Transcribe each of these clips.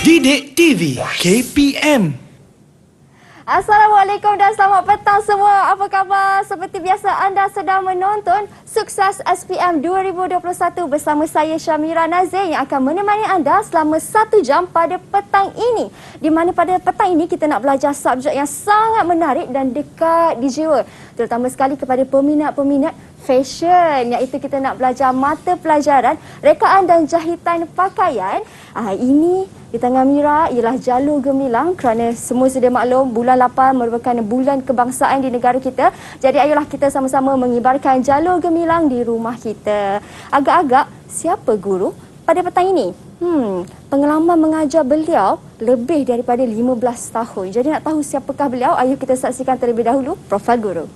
Didik TV KPM. Assalamualaikum dan selamat petang semua. Apa khabar? Seperti biasa anda sedang menonton Sukses SPM 2021 bersama saya Syamira Nazir yang akan menemani anda selama 1 jam pada petang ini. Di mana pada petang ini kita nak belajar subjek yang sangat menarik dan dekat di jiwa. Terutama sekali kepada peminat-peminat fashion, iaitu kita nak belajar mata pelajaran rekaan dan jahitan pakaian. Ini di tangan Mira ialah jalur gemilang kerana semua sedia maklum bulan 8 merupakan bulan kebangsaan di negara kita. Jadi ayolah kita sama-sama mengibarkan jalur gemilang di rumah kita. Agak-agak siapa guru pada petang ini? Pengalaman mengajar beliau lebih daripada 15 tahun. Jadi nak tahu siapakah beliau? Ayo kita saksikan terlebih dahulu profil guru.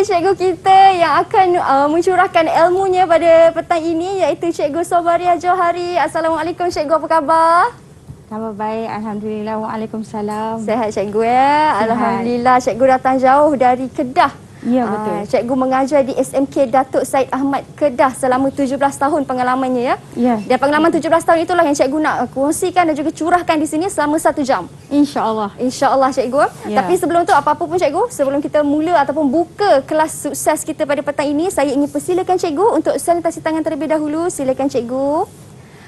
Cikgu kita yang akan mencurahkan ilmunya pada petang ini iaitu Cikgu Sobaria Johari. Assalamualaikum Cikgu, apa khabar? Khabar baik, Alhamdulillah. Waalaikumsalam. Sehat Cikgu ya? Sihat. Alhamdulillah. Cikgu datang jauh dari Kedah. Ya, betul. Cikgu mengajar di SMK Datuk Syed Ahmad Kedah selama 17 tahun pengalamannya ya? Ya. Dan pengalaman 17 tahun itulah yang Cikgu nak kongsikan dan juga curahkan di sini selama 1 jam. InsyaAllah. InsyaAllah Cikgu. Ya. Tapi sebelum tu apa-apa pun Cikgu, sebelum kita mula ataupun buka kelas sukses kita pada petang ini, saya ingin persilakan Cikgu untuk sanitasi tangan terlebih dahulu. Silakan Cikgu.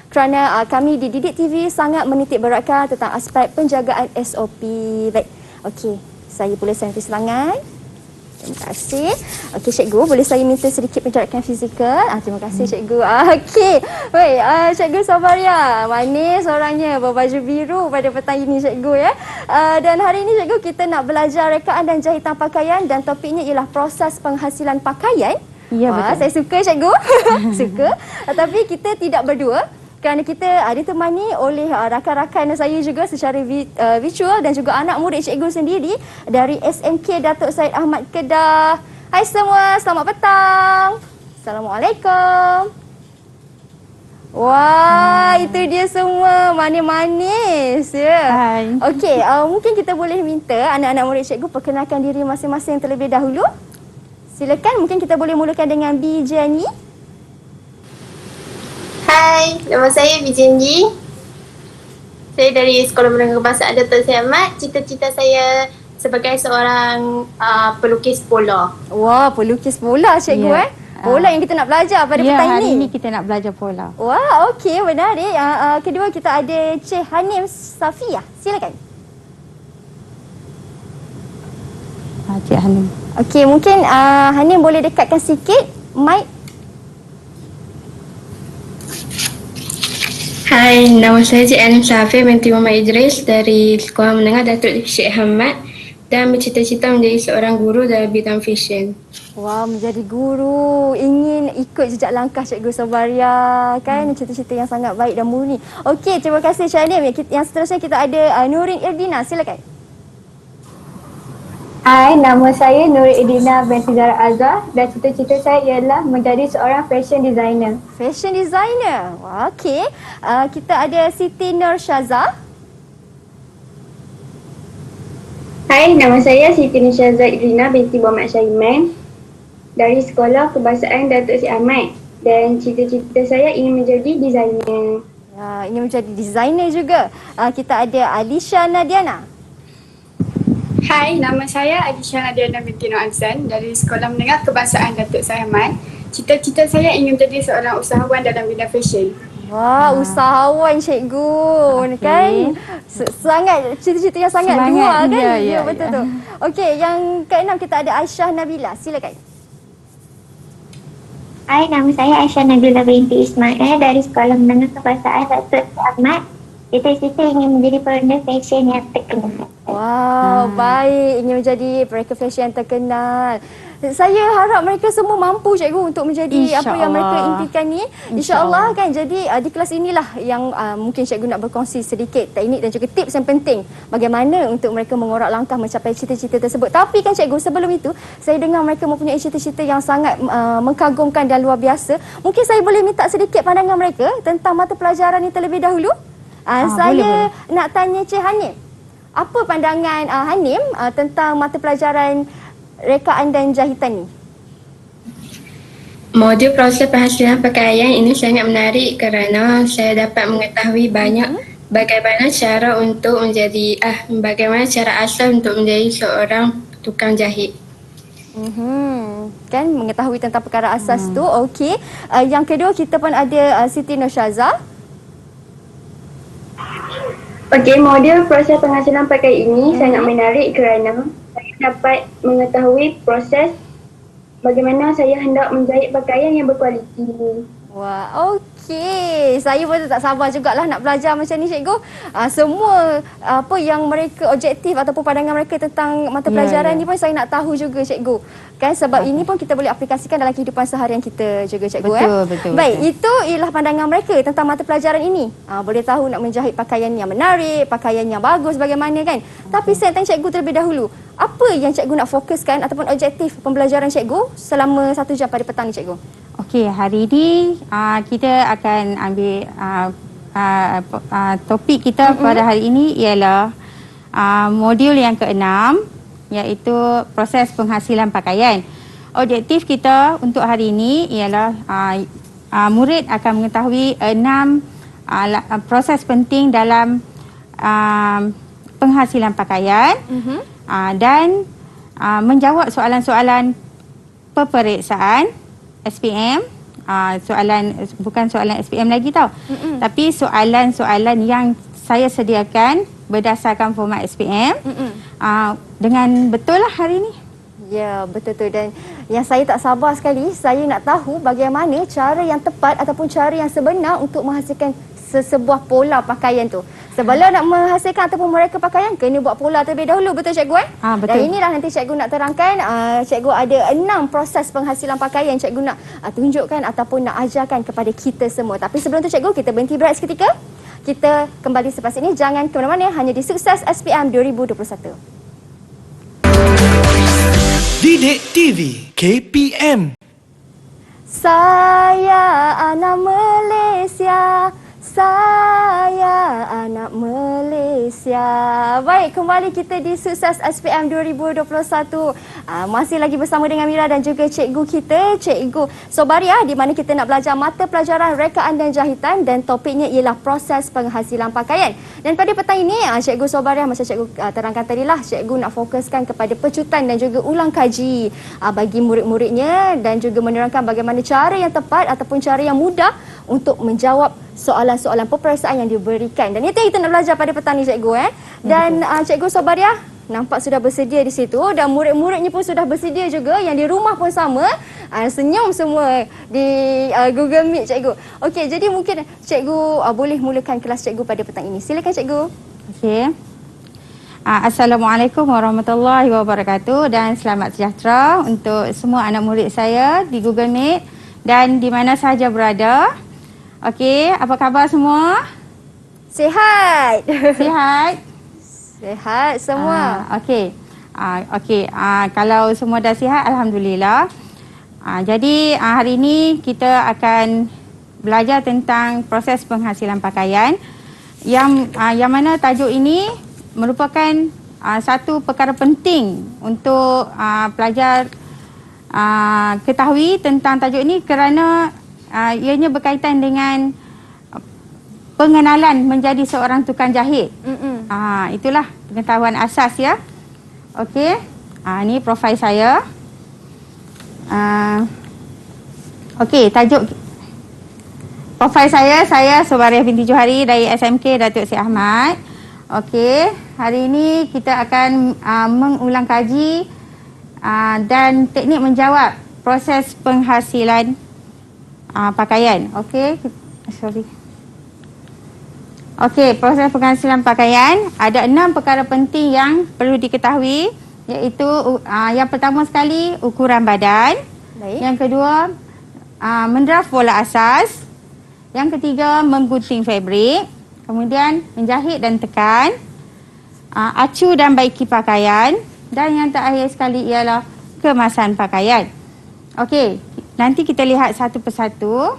Kerana kami di Didik TV sangat menitik beratkan tentang aspek penjagaan SOP. Baik. Okey, saya boleh sanitasi tangan. Terima kasih. Okey Cikgu, boleh saya minta sedikit penjarakan fizikal? Terima kasih Cikgu. Okey. Baik, Cikgu Sobaria, manis orangnya, berbaju biru pada petang ini Cikgu ya. Dan hari ini Cikgu kita nak belajar rekaan dan jahitan pakaian dan topiknya ialah proses penghasilan pakaian. Ya, betul. Saya suka Cikgu. Suka. Tapi kita tidak berdua. Kerana kita ditemani oleh rakan-rakan saya juga secara virtual dan juga anak murid cikgu sendiri dari SMK Datuk Syed Ahmad Kedah. Hai semua, selamat petang. Assalamualaikum. Wah, itu dia semua manis-manis ya. Hai. Okey, mungkin kita boleh minta anak-anak murid cikgu perkenalkan diri masing-masing terlebih dahulu. Silakan, mungkin kita boleh mulakan dengan B. Jenny. Hai, nama saya Bijenji. Saya dari Sekolah Menengah Kebangsaan Datuk Syed Ahmad. Cita-cita saya sebagai seorang pelukis pola. Wah, pelukis pola cikgu Ya. Pola yang kita nak belajar pada petang hari ini. ini kita nak belajar pola. Wah, okey, menarik. Kedua kita ada Cik Hanim Safia. Silakan. Cik Hanum. Okey, mungkin Hanim boleh dekatkan sikit mic. Hai, nama saya Cik Anim Syafiq binti Muhammad Idris dari Sekolah Menengah Datuk Syed Ahmad dan bercita-cita menjadi seorang guru dalam bidang fashion. Wah, menjadi guru. Ingin ikut jejak langkah Cikgu Sobaria. Kan cita-cita yang sangat baik dan murni. Okey, terima kasih Cik Hanim. Yang seterusnya kita ada Nurin Irdina. Silakan. Hai, nama saya Nuri Edina binti Zara Azhar dan cita-cita saya ialah menjadi seorang fashion designer. Fashion designer. Wah, okey. Kita ada Siti Nur Syaza. Hai, nama saya Siti Nursyazah Idrina binti Muhammad Syaiman dari Sekolah Kebangsaan Datuk Syed Ahmad dan cita-cita saya ingin menjadi designer. Ingin menjadi designer juga. Kita ada Alisha Nadiana. Hai, nama saya Adisha Nadiana binti Nur Azan dari Sekolah Menengah Kebangsaan Datuk Syed Ahmad. Cita-cita saya ingin menjadi seorang usahawan dalam bidang fashion. Wah, usahawan cikgu kan? Sangat cita-cita yang sangat luar kan? Ya, betul tu. Okey, yang keenam kita ada Aisyah Nabila. Silakan. Hai, nama saya Aisyah Nabila binti Ismail dari Sekolah Menengah Kebangsaan Datuk Syed Ahmad. Cita-cita ingin menjadi pionir fashion yang terkenal. Wow, baik. Ingin menjadi perakit fashion yang terkenal. Saya harap mereka semua mampu cikgu untuk menjadi apa yang mereka impikan ni. InsyaAllah kan. Jadi di kelas inilah yang mungkin cikgu nak berkongsi sedikit teknik dan juga tips yang penting bagaimana untuk mereka mengorak langkah mencapai cita-cita tersebut. Tapi kan cikgu, sebelum itu saya dengar mereka mempunyai cita-cita yang sangat mengkagumkan dan luar biasa. Mungkin saya boleh minta sedikit pandangan mereka tentang mata pelajaran ini terlebih dahulu. Saya nak tanya Cik Hanim. Apa pandangan Hanim tentang mata pelajaran rekaan dan jahitan ni? Modul proses penghasilan pakaian ini sangat menarik kerana saya dapat mengetahui banyak bagaimana cara asal untuk menjadi seorang tukang jahit. Kan mengetahui tentang perkara asas tu. Okey. Yang kedua kita pun ada Siti Nursyazah. Okey, modul proses penghasilan pakaian ini sangat menarik kerana saya dapat mengetahui proses bagaimana saya hendak menjahit pakaian yang berkualiti. Wah, okey. Saya pun tak sabar jugalah nak belajar macam ni cikgu. Semua apa yang mereka objektif ataupun pandangan mereka tentang mata pelajaran ni pun saya nak tahu juga cikgu. Kan sebab ini pun kita boleh aplikasikan dalam kehidupan seharian kita juga cikgu. Betul. Baik, itu ialah pandangan mereka tentang mata pelajaran ini. Boleh tahu nak menjahit pakaian yang menarik, pakaian yang bagus bagaimana kan. Tapi saya tanya cikgu terlebih dahulu. Apa yang cikgu nak fokuskan ataupun objektif pembelajaran cikgu selama 1 jam pada petang ni cikgu? Okey, hari ini kita akan ambil topik kita pada hari ini ialah modul yang ke-6, iaitu proses penghasilan pakaian. Objektif kita untuk hari ini ialah murid akan mengetahui 6 proses penting dalam penghasilan pakaian dan menjawab soalan-soalan peperiksaan SPM. Bukan soalan SPM lagi tau. Tapi soalan-soalan yang saya sediakan berdasarkan format SPM dengan betul lah hari ni. Ya, betul-betul. Dan yang saya tak sabar sekali, saya nak tahu bagaimana cara yang tepat ataupun cara yang sebenar untuk menghasilkan sebuah pola pakaian tu. Sebelum nak menghasilkan ataupun mereka pakaian, kena buat pola terlebih dahulu. Betul cikgu? Betul. Dan inilah nanti cikgu nak terangkan. Cikgu ada 6 proses penghasilan pakaian cikgu nak tunjukkan ataupun nak ajarkan kepada kita semua. Tapi sebelum tu cikgu, kita berhenti berehat seketika. Kita kembali selepas ini. Jangan ke mana-mana, hanya di Sukses SPM 2021. Didik TV KPM. Saya anak Malaysia. Saya anak Malaysia. Baik, kembali kita di Sukses SPM 2021. Masih lagi bersama dengan Mira dan juga cikgu kita, Cikgu Sobariah, di mana kita nak belajar mata pelajaran rekaan dan jahitan dan topiknya ialah proses penghasilan pakaian. Dan pada petang ini, Cikgu Sobariah macam cikgu terangkan tadilah, cikgu nak fokuskan kepada pecutan dan juga ulang kaji bagi murid-muridnya dan juga menerangkan bagaimana cara yang tepat ataupun cara yang mudah untuk menjawab soalan-soalan peperiksaan yang diberikan. Dan itu yang kita nak belajar pada petang ni cikgu. Dan Cikgu Sobariah nampak sudah bersedia di situ dan murid-muridnya pun sudah bersedia juga, yang di rumah pun sama. Senyum semua di Google Meet cikgu. Okey, jadi mungkin cikgu boleh mulakan kelas cikgu pada petang ini. Silakan cikgu. Okey. Assalamualaikum warahmatullahi wabarakatuh dan selamat sejahtera untuk semua anak murid saya di Google Meet dan di mana sahaja berada. Okey, apa khabar semua? Sihat. Sihat? Sihat semua. Okey. Kalau semua dah sihat, alhamdulillah. Jadi hari ini kita akan belajar tentang proses penghasilan pakaian yang mana tajuk ini merupakan satu perkara penting untuk pelajar ketahui tentang tajuk ini kerana ianya berkaitan dengan pengenalan menjadi seorang tukang jahit. Itulah pengetahuan asas ya. Okey. Ini profil saya. Okey, tajuk profil saya Sobariah binti Johari dari SMK Datuk Seri Ahmad. Okey, hari ini kita akan mengulang kaji dan teknik menjawab proses penghasilan pakaian. Okey, proses penghasilan pakaian ada 6 perkara penting yang perlu diketahui iaitu yang pertama sekali ukuran badan. Baik. Yang kedua, mendraft pola asas. Yang ketiga, menggunting fabrik. Kemudian, menjahit dan tekan. Acu dan baiki pakaian. Dan yang terakhir sekali ialah kemasan pakaian. Okey, nanti kita lihat satu persatu.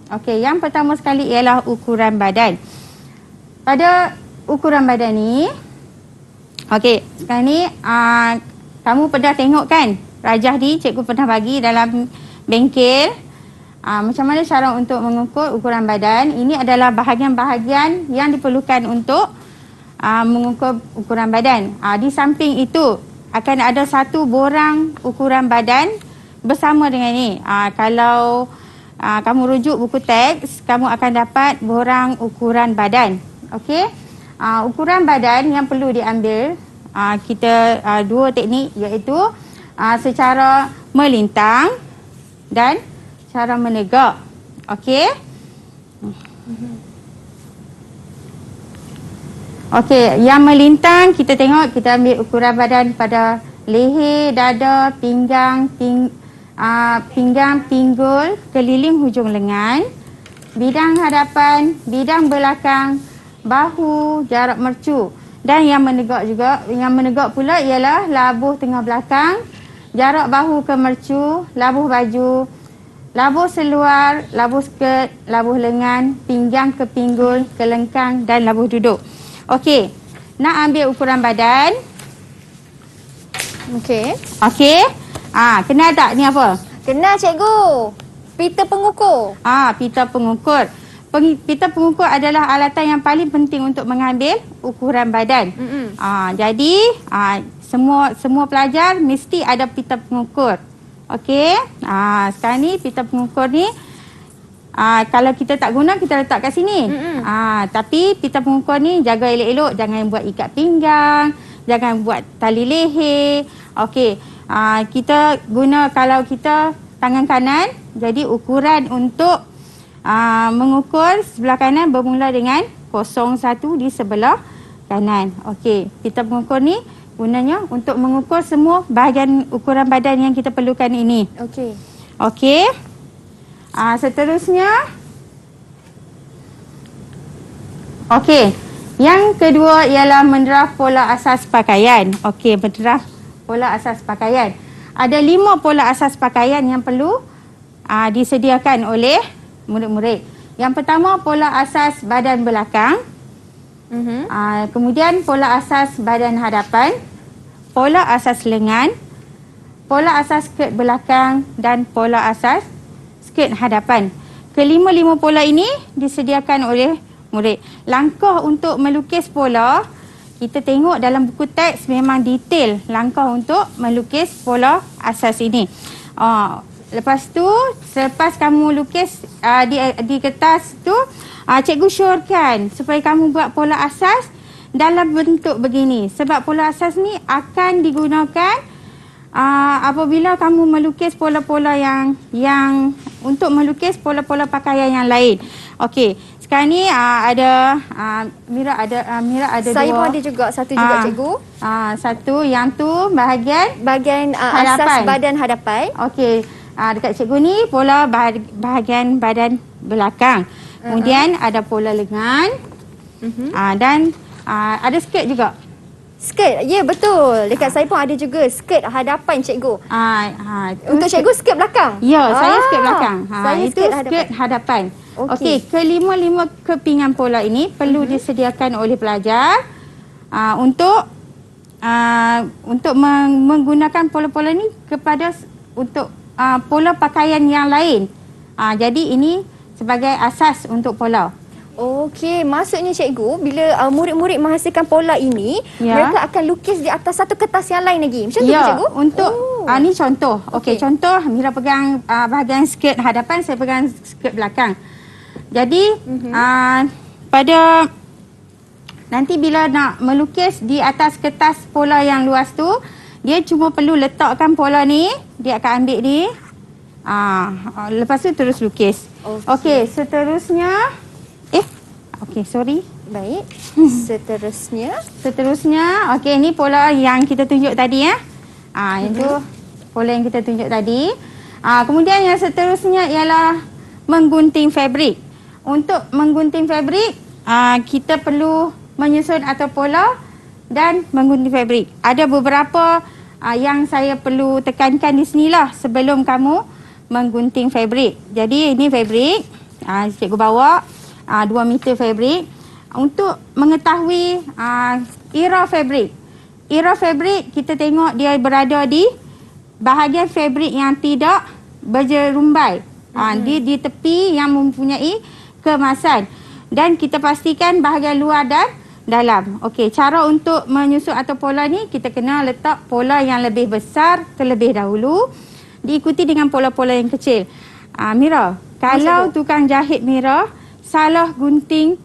Okey, yang pertama sekali ialah ukuran badan. Pada ukuran badan ni, okey, sekarang ni kamu pernah tengok kan? Rajah ni cikgu pernah bagi dalam bengkel. Macam mana cara untuk mengukur ukuran badan. Ini adalah bahagian-bahagian yang diperlukan untuk mengukur ukuran badan. Di samping itu akan ada satu borang ukuran badan bersama dengan ni. Kalau kamu rujuk buku teks, kamu akan dapat borang ukuran badan. Okey. Ukuran badan yang perlu diambil kita dua teknik, iaitu secara melintang dan cara menegak. Okey. Okey, yang melintang kita tengok, kita ambil ukuran badan pada leher, dada, pinggang, pinggul, keliling hujung lengan, bidang hadapan, bidang belakang, bahu, jarak mercu. Dan yang menegak juga, yang menegak pula ialah labuh tengah belakang, jarak bahu ke mercu, labuh baju, labuh seluar, labuh skirt, labuh lengan, pinggang ke pinggul, kelengkang dan labuh duduk. Okey, nak ambil ukuran badan. Okey. Okey. Kenal tak ni apa? Kenal cikgu. Pita pengukur. Pita pengukur. Pita pengukur adalah alatan yang paling penting untuk mengambil ukuran badan. Jadi semua pelajar mesti ada pita pengukur. Okey. Sekarang ni pita pengukur ni kalau kita tak guna, kita letak kat sini. Tapi pita pengukur ni jaga elok-elok, jangan buat ikat pinggang, jangan buat tali leher. Okey. Kita guna, kalau kita tangan kanan, jadi ukuran untuk mengukur sebelah kanan bermula dengan 01 di sebelah kanan. Okey, pita pengukur ni gunanya untuk mengukur semua bahagian ukuran badan yang kita perlukan ini. Okey. Okey. Seterusnya, okey, yang kedua ialah mendraft pola asas pakaian. Okey, mendraft pola asas pakaian. Ada 5 pola asas pakaian yang perlu disediakan oleh murid-murid. Yang pertama, pola asas badan belakang. Kemudian pola asas badan hadapan, pola asas lengan, pola asas skirt belakang dan pola asas skirt hadapan. Kelima-lima pola ini disediakan oleh murid. Langkah untuk melukis pola, kita tengok dalam buku teks memang detail langkah untuk melukis pola asas ini. Lepas tu, selepas kamu lukis di kertas tu, cikgu syorkan supaya kamu buat pola asas dalam bentuk begini. Sebab pola asas ni akan digunakan apabila kamu melukis pola-pola yang untuk melukis pola-pola pakaian yang lain. Okey, sekarang ni ada Mira ada Saya dua. pun ada juga satu juga cikgu. Satu yang tu bahagian asas hadapan. badan hadapan. Okey, dekat cikgu ni pola bahagian badan belakang. Kemudian ada pola lengan. Dan ada skirt juga. Skirt, ya betul. Dekat saya pun ada juga skirt hadapan cikgu. Untuk cikgu skirt belakang? Ya, saya skirt belakang. Saya Itu skirt hadapan. Okey, kelima-lima kepingan pola ini perlu disediakan oleh pelajar untuk menggunakan pola-pola ini kepada untuk pola pakaian yang lain. Jadi ini sebagai asas untuk pola. Okey, maksudnya cikgu, bila murid-murid menghasilkan pola ini, mereka akan lukis di atas satu kertas yang lain lagi. Macam tu cikgu? Untuk ni contoh. Okey, contoh Mira pegang bahagian skirt hadapan, saya pegang skirt belakang. Jadi pada nanti bila nak melukis di atas kertas pola yang luas tu, dia cuma perlu letakkan pola ni, dia akan ambil ni. Lepas tu terus lukis. Okey, seterusnya okey, sorry. Baik. Seterusnya, okey, ni pola yang kita tunjuk tadi ya. Itu pola yang kita tunjuk tadi. Kemudian yang seterusnya ialah menggunting fabrik. Untuk menggunting fabrik, kita perlu menyusun atau pola dan menggunting fabrik. Ada beberapa yang saya perlu tekankan di sinilah sebelum kamu menggunting fabrik. Jadi ini fabrik, cikgu bawa 2 meter fabrik. Untuk mengetahui era fabrik. Era fabrik kita tengok dia berada di bahagian fabrik yang tidak berjerumbai. Dia di tepi yang mempunyai kemasan. Dan kita pastikan bahagian luar dan dalam. Okey, cara untuk menyusun atau pola ni, kita kena letak pola yang lebih besar terlebih dahulu, diikuti dengan pola-pola yang kecil. Mira, kalau tukang jahit Mira salah gunting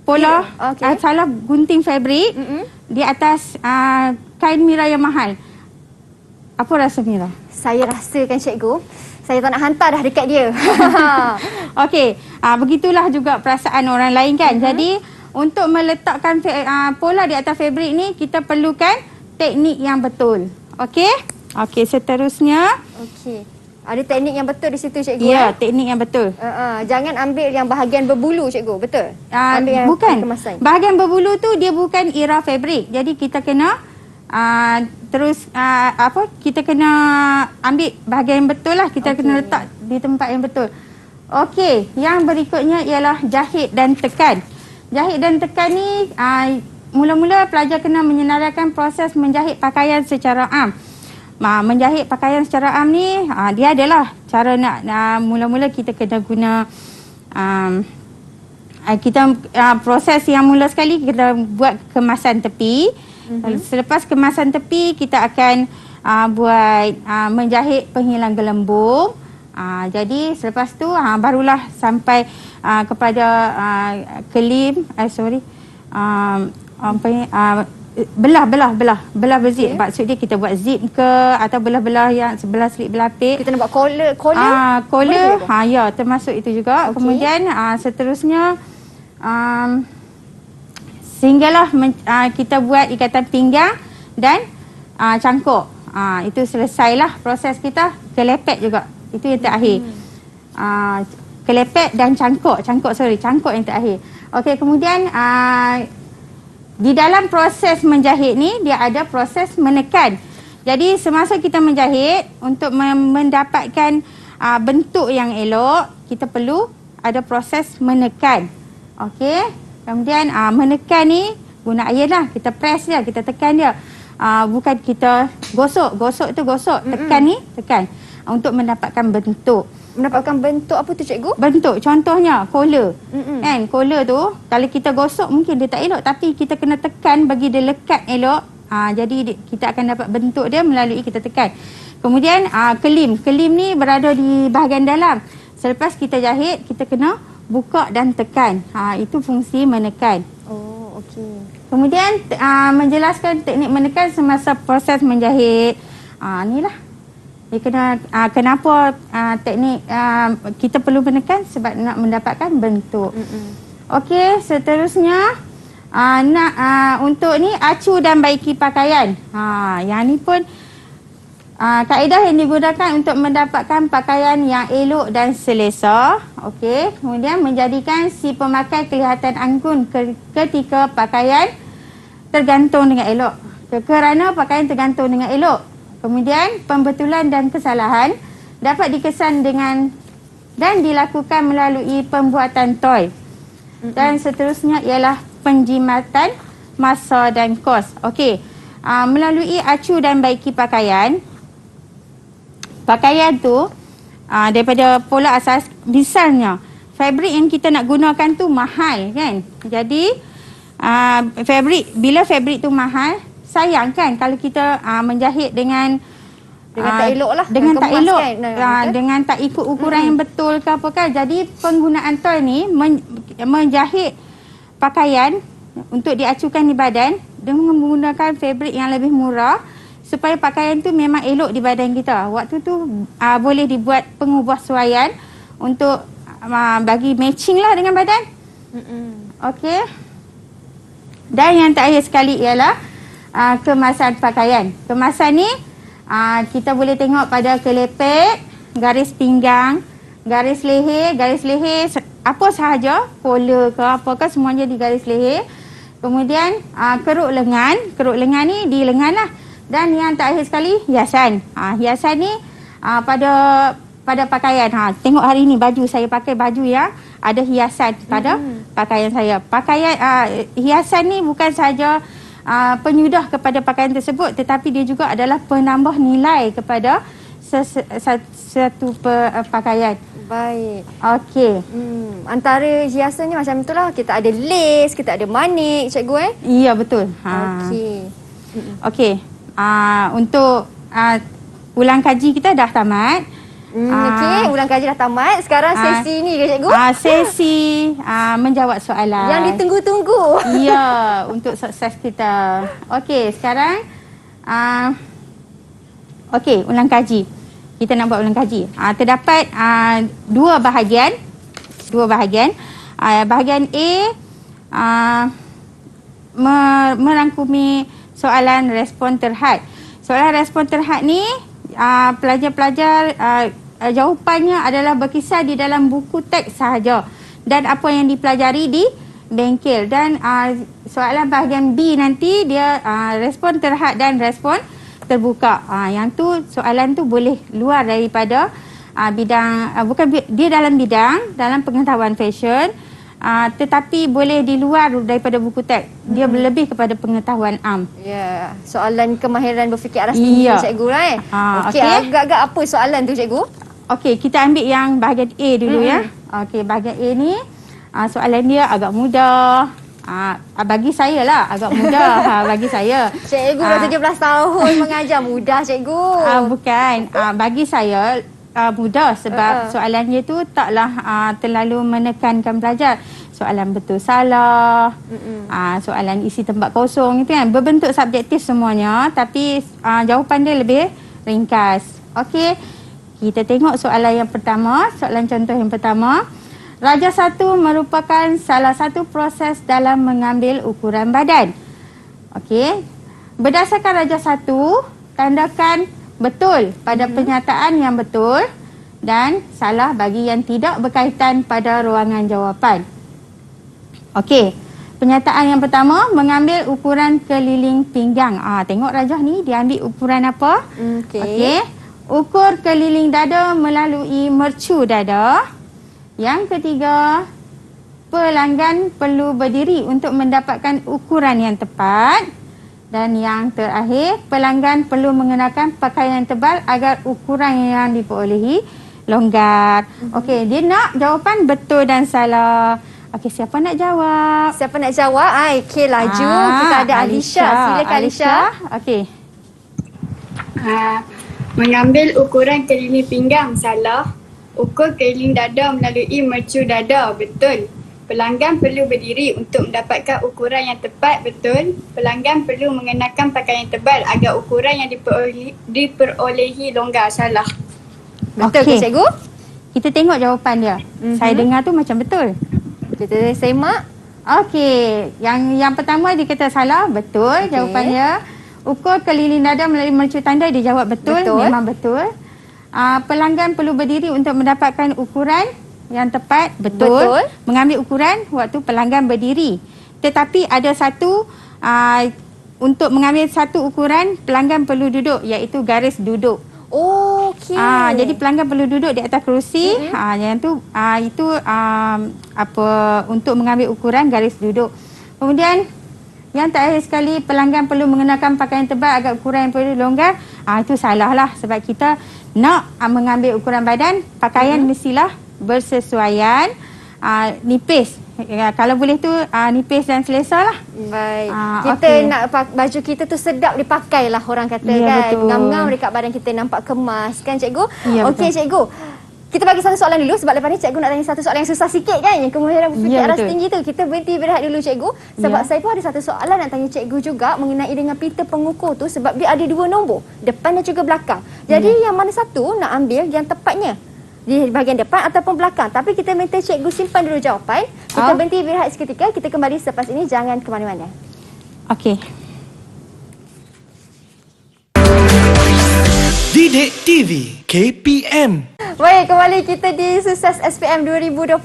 pola, salah gunting fabrik di atas kain Mira yang mahal, apa rasa Mira? Saya rasakan cikgu, saya tak nak hantar dah dekat dia. Okey, begitulah juga perasaan orang lain kan. Jadi untuk meletakkan pola di atas fabrik ni, kita perlukan teknik yang betul. Okey? Okey, seterusnya. Okey. Ada teknik yang betul di situ cikgu. Ya, teknik yang betul. Jangan ambil yang bahagian berbulu cikgu, betul? Ambil yang Bukan. kemasan. Bahagian berbulu tu dia bukan era fabrik. Jadi kita kena kita kena ambil bahagian yang betul lah. Kita kena letak di tempat yang betul. Okey, yang berikutnya ialah jahit dan tekan. Jahit dan tekan ni mula-mula pelajar kena menyenaraikan proses menjahit pakaian secara am. Menjahit pakaian secara am ni dia adalah cara nak mula-mula kita kena guna proses yang mula sekali kita buat kemasan tepi. Selepas kemasan tepi kita akan buat menjahit penghilang gelembung. Jadi selepas tu barulah sampai kepada kelim belah berzip. Maksud dia kita buat zip ke atau belah-belah yang sebelah slip belapik. Kita nak buat collar. Collar ya, termasuk itu juga. Kemudian seterusnya sehinggalah kita buat ikatan pinggang dan cangkuk. Itu selesailah proses kita. Kelepek juga. Itu yang terakhir. Kelepek dan cangkuk yang terakhir. Okey, kemudian di dalam proses menjahit ni dia ada proses menekan. Jadi semasa kita menjahit, untuk mendapatkan bentuk yang elok, kita perlu ada proses menekan. Okey. Kemudian menekan ni guna air lah, kita press dia, kita tekan dia. Bukan kita gosok tu gosok, tekan ni tekan untuk mendapatkan bentuk. Mendapatkan bentuk apa tu cikgu? Bentuk contohnya collar. Kan collar tu kalau kita gosok mungkin dia tak elok, tapi kita kena tekan bagi dia lekat elok. Jadi kita akan dapat bentuk dia melalui kita tekan. Kemudian kelim ni berada di bahagian dalam. Selepas kita jahit, kita kena buka dan tekan. Itu fungsi menekan. Oh, okey. Kemudian menjelaskan teknik menekan semasa proses menjahit. Inilah. Dia kena kenapa teknik kita perlu menekan, sebab nak mendapatkan bentuk. Okey, seterusnya untuk ni acu dan baiki pakaian. Yang ni pun kaedah yang digunakan untuk mendapatkan pakaian yang elok dan selesa. Okey, kemudian menjadikan si pemakai kelihatan anggun ketika pakaian tergantung dengan elok. Kerana pakaian tergantung dengan elok. Kemudian pembetulan dan kesalahan dapat dikesan dengan dan dilakukan melalui pembuatan toy. Dan seterusnya ialah penjimatan masa dan kos. Okey, melalui acu dan baiki pakaian tu daripada pola asas, misalnya fabrik yang kita nak gunakan tu mahal kan. Jadi bila fabrik tu mahal, sayang kan kalau kita menjahit dengan tak elok lah, dengan tak elok kan? dengan tak ikut ukuran yang betul ke apa kan. Jadi penggunaan toy ni menjahit pakaian untuk diacukan di badan dengan menggunakan fabrik yang lebih murah supaya pakaian tu memang elok di badan kita. Waktu tu boleh dibuat pengubahsuaian untuk bagi matching lah dengan badan. Okey. Dan yang terakhir sekali ialah kemasan pakaian. Kemasan ni kita boleh tengok pada kelepek, garis pinggang, garis leher apa sahaja, collar ke apa ke semuanya di garis leher. Kemudian keruk lengan ni di lengan lah. Dan yang terakhir sekali hiasan. Hiasan ni pada pakaian. Tengok hari ni baju saya pakai baju yang ada hiasan pada pakaian saya. Hiasan ni bukan sahaja penyudah kepada pakaian tersebut, tetapi dia juga adalah penambah nilai kepada satu pakaian. Baik. Okey. Antara hiasannya macam itulah. Kita ada lace, kita ada manik, cikgu Ya, betul. Okey. Okey. Untuk ulang kaji kita dah tamat. Okey, ulang kaji dah tamat. Sekarang sesi ni ke cikgu? Sesi menjawab soalan. Yang ditunggu-tunggu. Ya, untuk sukses kita. Okey, sekarang ulang kaji. Kita nak buat ulang kaji. Terdapat dua bahagian. Bahagian A merangkumi soalan respon terhad. Soalan respon terhad ni pelajar-pelajar jawapannya adalah berkisar di dalam buku teks sahaja dan apa yang dipelajari di bengkel. Dan soalan bahagian B nanti dia respon terhad dan respon terbuka. Yang tu soalan tu boleh luar daripada bidang, bukan dia dalam pengetahuan fashion, tetapi boleh di luar daripada buku teks. Dia lebih kepada pengetahuan am. Ya, soalan kemahiran berfikir aras tinggi cikgu lah Okey, agak-agak apa soalan tu cikgu? Okey, kita ambil yang bahagian A dulu ya. Okey, bahagian A ni soalan dia agak mudah. Bagi saya lah agak mudah. Bagi saya. Cikgu dah 17 tahun mengajar, mudah cikgu. Bukan. Bagi saya mudah sebab soalannya tu taklah terlalu menekankan pelajar. Soalan betul salah, soalan isi tempat kosong itu kan berbentuk subjektif semuanya, tapi jawapan dia lebih ringkas. Okey. Kita tengok soalan yang pertama, soalan contoh yang pertama. Raja 1 merupakan salah satu proses dalam mengambil ukuran badan. Okey. Berdasarkan Raja 1, tandakan betul pada pernyataan yang betul dan salah bagi yang tidak berkaitan pada ruangan jawapan. Okey. Pernyataan yang pertama, mengambil ukuran keliling pinggang. Tengok Rajah ni dia ambil ukuran apa? Okey. Ukur keliling dada melalui mercu dada. Yang ketiga, pelanggan perlu berdiri untuk mendapatkan ukuran yang tepat. Dan yang terakhir, pelanggan perlu mengenakan pakaian tebal agar ukuran yang diperolehi longgar. Okey, dia nak jawapan betul dan salah. Okey, siapa nak jawab? Siapa nak jawab? Okey, laju. Kita ada Alisha. Silakan Alisha. Okey. Mengambil ukuran keliling pinggang, salah. Ukur keliling dada melalui mercu dada, betul. Pelanggan perlu berdiri untuk mendapatkan ukuran yang tepat, betul. Pelanggan perlu mengenakan pakaian tebal agar ukuran yang diperolehi longgar, salah. Betul ke cikgu? Kita tengok jawapan dia. Saya dengar tu macam betul. Kita semak. Okey, yang pertama dia kata salah, betul jawapan dia. Ukur keliling dada melalui mercu tanda, dia jawab betul. Memang betul. Pelanggan perlu berdiri untuk mendapatkan ukuran yang tepat, betul. Mengambil ukuran waktu pelanggan berdiri. Tetapi ada satu, untuk mengambil satu ukuran, pelanggan perlu duduk, iaitu garis duduk. Okey. Jadi pelanggan perlu duduk di atas kerusi. Yang tu itu untuk mengambil ukuran garis duduk. Kemudian yang terakhir sekali, pelanggan perlu mengenakan pakaian tebal agar ukuran yang perlu longgar. Itu salah lah sebab kita nak mengambil ukuran badan, pakaian mestilah bersesuaian, nipis. Kalau boleh tu nipis dan selesa lah. Baik. Kita nak baju kita tu sedap dipakai lah orang kata kan. Ngam-ngam dekat badan kita, nampak kemas kan cikgu? Ya, okey cikgu. Kita bagi satu soalan dulu sebab lepas ni cikgu nak tanya satu soalan yang susah sikit kan, yang kemahiran berfikir aras tinggi tu. Kita berhenti berehat dulu cikgu sebab saya pun ada satu soalan nak tanya cikgu juga mengenai dengan pita pengukur tu, sebab dia ada dua nombor, depan dan juga belakang. Jadi yang mana satu nak ambil yang tepatnya? Di bahagian depan ataupun belakang? Tapi kita minta cikgu simpan dulu jawapan. Kita berhenti berehat seketika. Kita kembali selepas ini, jangan ke mana-mana. Okey. Didik TV KPM. Baik, kembali kita di Sukses SPM 2021.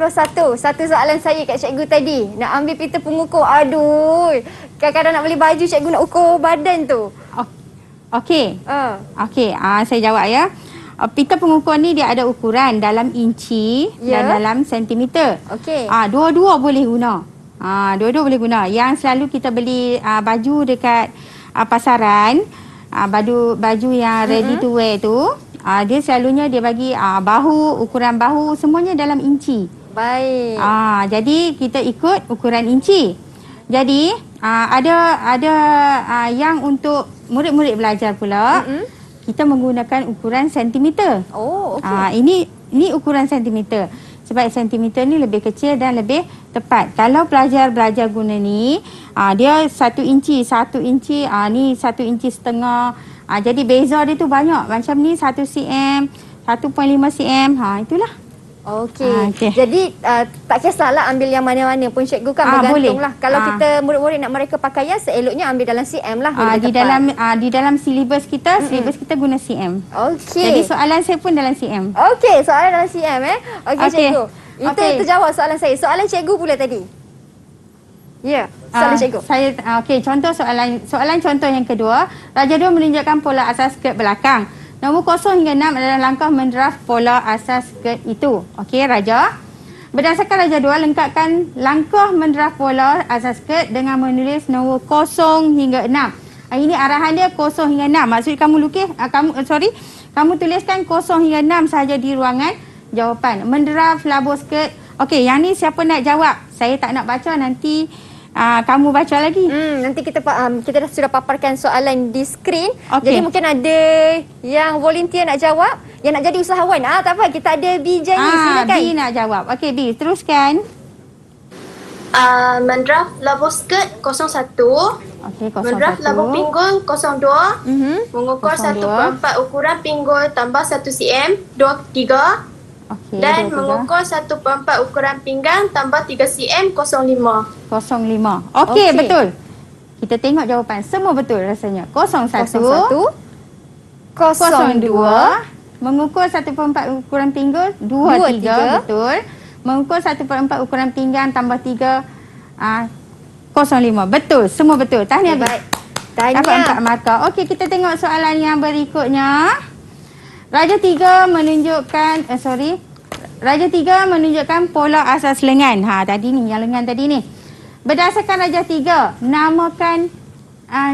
Satu soalan saya kat cikgu tadi. Nak ambil pita pengukur. Aduh. Kadang-kadang nak beli baju, cikgu nak ukur badan tu. Okey. Okey, saya jawab ya. Pita pengukur ni dia ada ukuran dalam inci dan dalam sentimeter. Okey. Dua-dua boleh guna. Dua-dua boleh guna. Yang selalu kita beli baju dekat pasaran, baju yang ready to wear tu, dia selalunya dia bagi bahu, ukuran bahu semuanya dalam inci. Baik. Jadi kita ikut ukuran inci. Jadi ada yang untuk murid-murid belajar pula, kita menggunakan ukuran sentimeter. Oh, okey. Ini ukuran sentimeter. Sebab sentimeter ni lebih kecil dan lebih tepat. Kalau pelajar belajar guna ni, dia 1 inci, ni 1,5 inci. Jadi beza dia tu banyak. Macam ni 1 cm, 1.5 cm. Itulah. Okey. Jadi tak kisahlah ambil yang mana-mana pun cikgu kan bergantung lah. Kalau kita murid-murid nak mereka pakaian, seeloknya ambil dalam cm lah. Di dalam silibus kita, guna cm. Okey. Jadi soalan saya pun dalam cm. Okey, soalan dalam cm Okey, cikgu. Itu terjawab soalan saya. Soalan cikgu pula tadi. Ya, soalan cikgu. Contoh soalan contoh yang kedua. Raja 2 menunjukkan pola asas skirt belakang. Nombor 0 hingga 6 adalah langkah mendraft pola asas skirt itu. Okey, Raja. Berdasarkan Raja 2, lengkapkan langkah mendraft pola asas skirt dengan menulis nombor 0 hingga 6. Ini arahan dia 0 hingga 6. Maksud kamu kamu tuliskan 0 hingga 6 sahaja di ruangan jawapan. Mendraft labur skirt. Okey, yang ni siapa nak jawab? Saya tak nak baca, nanti kamu baca lagi. Nanti kita dah sudah paparkan soalan di skrin. Okey. Jadi mungkin ada yang volunteer nak jawab, yang nak jadi usahawan. Tak apa, kita ada B je ni. Silakan. B nak jawab. Okey, B, teruskan. Mendraft labur skirt 01. Okey, 01. Mendraft labur pinggul 02. Mengukur 02. 1/4 ukuran pinggul tambah 1 cm 23. Okey, Dan 23. mengukur 1/4 ukuran pinggang tambah 3 cm 05. 05. Okey, betul. Kita tengok jawapan. Semua betul rasanya. 01. 02. Mengukur 1/4 ukuran pinggul 23. Betul. Mengukur 1/4 ukuran pinggang tambah 3 05. Betul. Semua betul. Tahniah. Baik. Tanya. Dapat 4 markah. Okey, kita tengok soalan yang berikutnya. Raja 3 menunjukkan Raja 3 menunjukkan pola asas lengan. Tadi ni, yang lengan tadi ni. Berdasarkan Raja 3,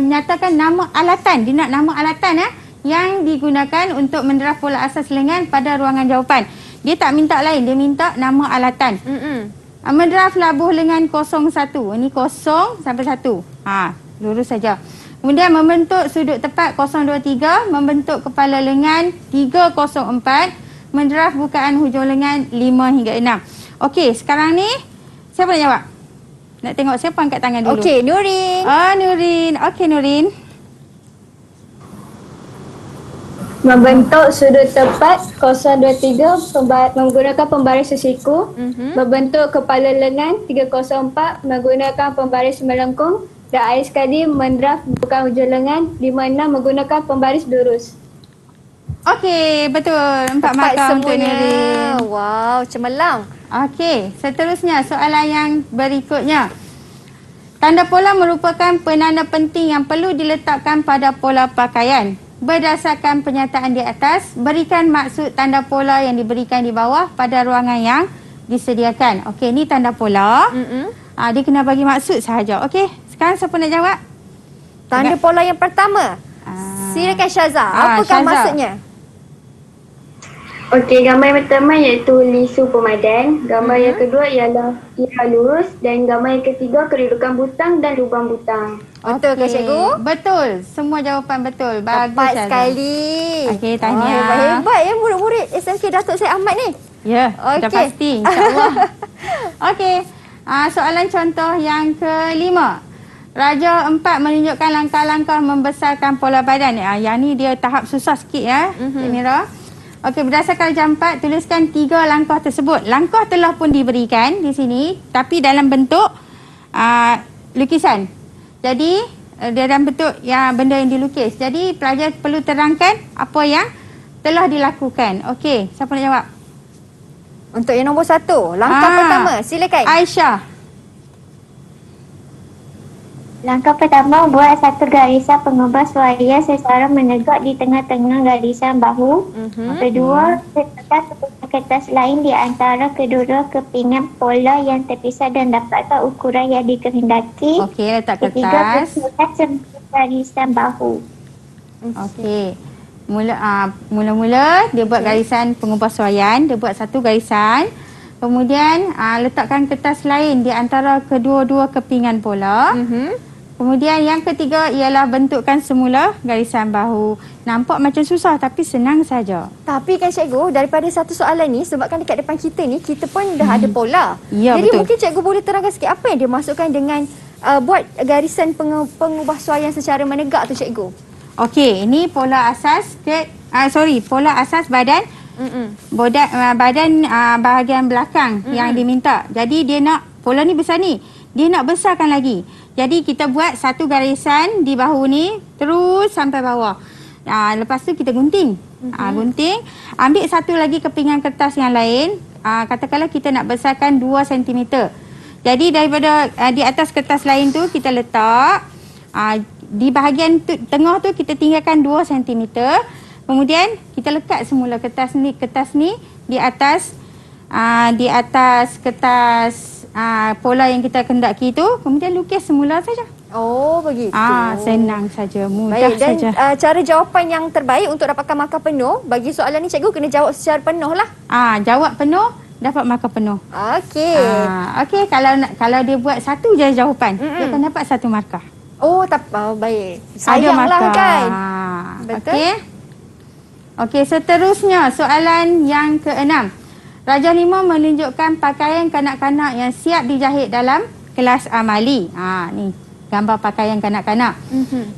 nyatakan nama alatan. Dia nak nama alatan yang digunakan untuk mendraft pola asas lengan pada ruangan jawapan. Dia tak minta lain, dia minta nama alatan. Mendraft labuh lengan 01. Ini 0 sampai 1. Lurus saja. Kemudian membentuk sudut tepat 023, membentuk kepala lengan 304, mendraft bukaan hujung lengan 5 hingga 6. Okey, sekarang ni siapa nak jawab? Nak tengok siapa angkat tangan dulu. Okey, Nurin. Nurin. Okey, Nurin. Membentuk sudut tepat 023 menggunakan pembaris sesiku. Membentuk kepala lengan 304 menggunakan pembaris melengkung. Dan akhir sekali mendraft bukan hujung lengan 56 menggunakan pembaris lurus. Okey, betul. 4 markah untuk Nurin. Wow, cemerlang. Okey, seterusnya soalan yang berikutnya. Tanda pola merupakan penanda penting yang perlu diletakkan pada pola pakaian. Berdasarkan pernyataan di atas, berikan maksud tanda pola yang diberikan di bawah pada ruangan yang disediakan. Okey, ni tanda pola. Dia kena bagi maksud sahaja. Okey, sekarang siapa nak jawab? Tanda pola yang pertama. Silakan Syaza. Apakah maksudnya? Okey, gambar yang pertama iaitu lisu pemadan. Gambar yang kedua ialah tirai lurus. Dan gambar yang ketiga kedudukan butang dan lubang butang. Betul ke cikgu? Betul. Semua jawapan betul. Bagus, Tepat Syaza. sekali. Okey, tahniah. Hebat-hebat ya murid-murid SMK Datuk Syed Ahmad ni. Ya, dah pasti. InsyaAllah. Okey. Soalan contoh yang kelima. Raja 4 menunjukkan langkah-langkah membesarkan pola badan. Yang ni dia tahap susah sikit ya, Mira. Okey, berdasarkan Raja 4, tuliskan 3 langkah tersebut. Langkah telah pun diberikan di sini, tapi dalam bentuk lukisan. Jadi, dalam bentuk benda yang dilukis. Jadi, pelajar perlu terangkan apa yang telah dilakukan. Okey, siapa nak jawab? Untuk yang nombor 1, langkah pertama, silakan. Aisyah. Langkah pertama, buat satu garisan pengubah suara secara menegak di tengah-tengah garisan bahu. Kedua, letakkan sebuah kertas lain di antara kedua kepingan pola yang terpisah dan dapatkan ukuran yang dikehendaki. Okey, letak Ketiga, kertas. betulkan semua garisan bahu. Okey. Mula-mula dia buat garisan pengubah suaian, dia buat satu garisan. Kemudian letakkan kertas lain di antara kedua-dua kepingan pola. Kemudian yang ketiga ialah bentukkan semula garisan bahu. Nampak macam susah tapi senang saja. Tapi kan cikgu, daripada satu soalan ni, sebabkan dekat depan kita ni, kita pun dah ada pola. Ya, Jadi betul. mungkin cikgu boleh terangkan sikit apa yang dia masukkan dengan buat garisan pengubah suaian secara menegak tu cikgu. Okey, ini pola asas pola asas badan. Badan bahagian belakang yang diminta. Jadi dia nak pola ni besar ni. Dia nak besarkan lagi. Jadi kita buat satu garisan di bahu ni terus sampai bawah. Lepas tu kita gunting. Gunting. Ambil satu lagi kepingan kertas yang lain. Katakanlah kita nak besarkan 2 cm. Jadi daripada di atas kertas lain tu kita letak. Di bahagian tengah tu kita tinggalkan 2 cm. Kemudian kita lekat semula kertas ni di atas kertas pola yang kita kendaki tu. Kemudian lukis semula saja. Oh, begitu. Senang saja, mudah Baik, dan saja. cara jawapan yang terbaik untuk dapatkan markah penuh bagi soalan ni cikgu kena jawab secara penuh lah. Jawab penuh dapat markah penuh. Okey. Okey, kalau dia buat satu je jawapan, dia akan dapat 1 markah. Oh, baik. Sayanglah kan. Betul. Okey, seterusnya soalan yang ke-6. Raja 5 menunjukkan pakaian kanak-kanak yang siap dijahit dalam kelas amali. Ni gambar pakaian kanak-kanak.